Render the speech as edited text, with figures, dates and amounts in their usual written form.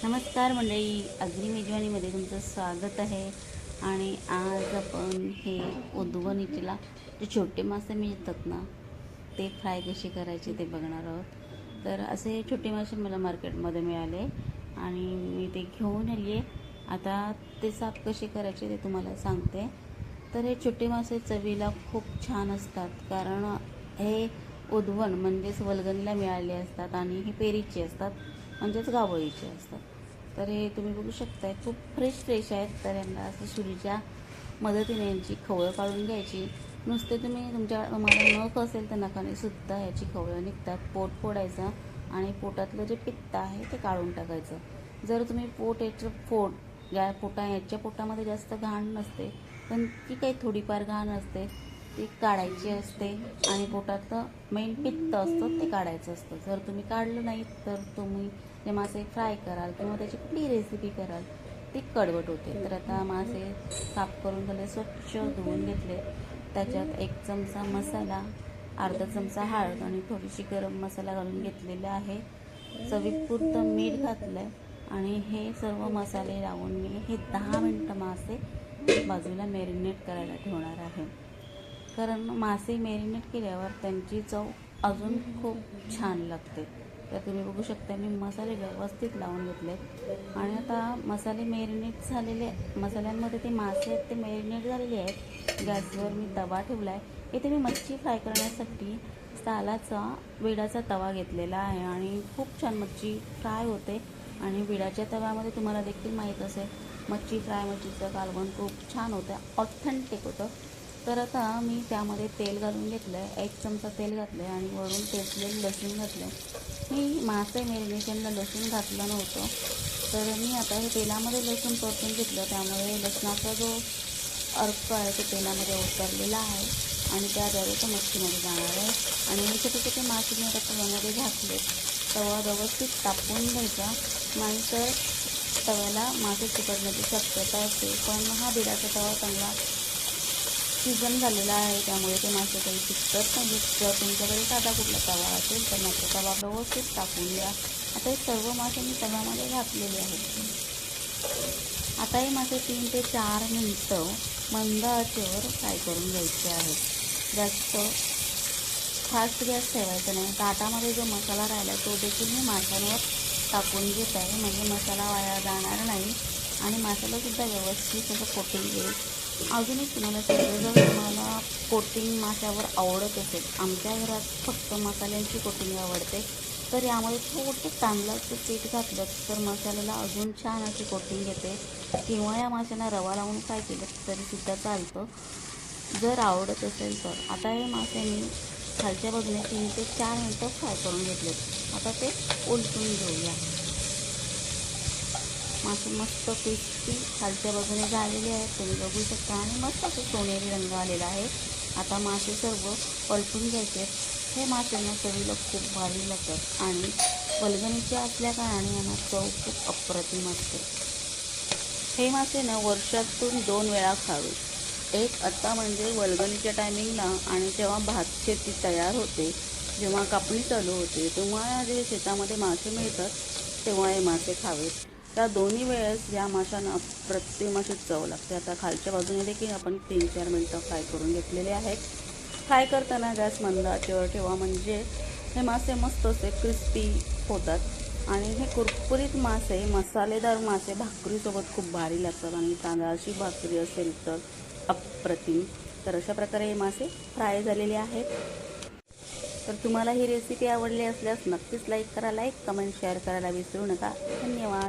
नमस्कार मंडळी, अग्नी मेजवानीमध्ये तुमचं स्वागत आहे. आणि आज आपण हे उदवणीला जे छोटे मासे मिळतात ना, ते फ्राय कसे करायचे ते बघणार आहोत. तर असे छोटे मासे मला मार्केटमध्ये मिळाले आणि मी ते घेऊन आली आहे. आता ते साफ कसे करायचे ते तुम्हाला सांगते. तर हे छोटे मासे चवीला खूप छान असतात, कारण हे उदवण म्हणजेच वल्गणीला मिळाले असतात आणि हे पेरीचे असतात, म्हणजेच गावळीचे असतात. तर हे तुम्ही बघू शकताय, खूप फ्रेश आहेत. तर यांना असं सुरीच्या मदतीने यांची खवळं काढून घ्यायची. नुसते तुम्हाला नख असेल तर नखाने सुद्धा याची खवळं निघतात. पोट फोडायचं आणि पोटातलं जे पित्त आहे ते काढून टाकायचं. जर तुम्ही याच्या पोटामध्ये जास्त घाण नसते, पण ती काही थोडीफार घाण असते, ती काढायची असते. आणि पोटातलं मेन पित्त असतं ते काढायचं असतं. जर तुम्ही काढलं नाही तर तुम्ही जे मासे फ्राय कराल किंवा त्याची कुठली रेसिपी कराल ती कडवट होते. तर आता मासे साफ करून झाले, स्वच्छ धुवून घेतले. त्याच्यात 1 चमचा मसाला, अर्धा चमचा हळद आणि थोडीशी गरम मसाला घालून घेतलेला आहे. चवीपुरतं मीठ घातलं आहे आणि हे सर्व मसाले लावून मी हे 10 मिनटं मासे बाजूला मॅरिनेट करायला ठेवणार आहे. कारण मासे मॅरिनेट केल्यावर त्यांची चव अजून खूप छान लागते. तर तुम्ही बघू शकता, मी मसाले व्यवस्थित लावून घेतले आणि आता मसाले मॅरिनेट झालेले, मसाल्यांमध्ये ते मासे आहेत ते मॅरिनेट झालेले आहेत. गॅसवर मी तवा ठेवला आहे. इथे मी मच्छी फ्राय करण्यासाठी सालाचा विडाचा तवा घेतलेला आहे आणि खूप छान मच्छी फ्राय होते. आणि विडाच्या तव्यामध्ये तुम्हाला देखील माहीत असेल, मच्छीचं कालवण खूप छान होतं, ऑथेंटिक होतं. तर आता मी त्यामध्ये तेल घालून घेतलं आहे. 1 चमचा तेल घातलं आहे आणि वरून ठेचलेलं लसूण घातलं आहे. मी मासे मॅरिनेशनला लसूण घातलं नव्हतं, तर मी आता हे तेलामध्ये लसूण परतून घेतलं. त्यामुळे लसणाचा जो अर्क आहे तो तेलामध्ये उतरलेला आहे आणि त्याद्वारे तो मच्छीमध्ये जाणार आहे. आणि हे छोटे छोटे मासे मी आता तव्यामध्ये घातले. तवा व्यवस्थित तापवून घ्यायचा, नाहीतर तव्याला मासे चिकटण्याची शक्यता असते. पण हा बिडाचा तवा चांगला सीझन झालेला आहे, त्यामुळे ते मासे काही चिकटत नाही. जर तुमच्याकडे साधा कुठला तवा असेल तर मात्र तवा व्यवस्थित टाकून द्या. आता हे सर्व मासे मी तव्यामध्ये घातलेले आहेत. आता हे मासे 3 ते 4 मिनटं मंद आचेवर फ्राय करून घ्यायचे आहेत. जास्त फास्ट गॅस ठेवायचा नाही. ताटामध्ये जो मसाला राहिला तो देखील मी माशांवर टाकून घेत आहे, म्हणजे मसाला वाया जाणार नाही आणि मसालासुद्धा व्यवस्थित असं कोटिंग येईल. अजून एक तुम्हाला सांगते, जर तुम्हाला कोटिंग माशावर आवडत असेल, आमच्या घरात फक्त मसाल्यांची कोटिंग आवडते, तर यामध्ये थोडं तांदळाचं पीठ घातलं तर मसाल्याला अजून छान अशी कोटिंग येते. किंवा या माशांना रवा लावून फ्राय केलं तरीसुद्धा चालतं, जर आवडत असेल तर. आता हे मासे मी खालच्या बाजूने 3 ते 4 मिनटं फ्राय करून घेतले. आता ते उलटून घेऊया. मासे मस्त क्रिस्पी खालच्या बाजूने झालेले आहेत, तुम्ही बघू शकता, आणि मस्त असं सोनेरी रंग आलेला आहे. आता मासे सर्व पलटून घ्यायचे. हे माशांना चवीला खूप भारी लागतात आणि वल्गणीचे असल्या कारणाने यांना चव खूप अप्रतिम असते. हे मासे ना वर्षातून 2 वेळा खावे. एक आता म्हणजे वल्गणीच्या टायमिंगला, आणि जेव्हा भात शेती तयार होते, जेव्हा कापणी चालू होते, तेव्हा जे शेतामध्ये मासे मिळतात तेव्हा हे मासे खावेत. त्या दोन्ही वेळेस या माशांना अप्रतिम अशी चव लागते. आता खालच्या बाजूने देखील आपण 3-4 मिनटं फ्राय करून घेतलेले आहेत. फ्राय करताना गॅस मंद आचेवर ठेवा, म्हणजे हे मासे मस्त असे क्रिस्पी होतात. आणि हे कुरकुरीत मासे, मसालेदार मासे भाकरीसोबत खूप भारी लागतात, आणि तांदळाची भाकरी असेल तर अप्रतिम. तर अशा प्रकारे हे मासे फ्राय झालेले आहेत. तर तुम्हाला ही रेसिपी आवडली असल्यास नक्कीच लाईक करा, कमेंट, शेअर करायला विसरू नका. धन्यवाद.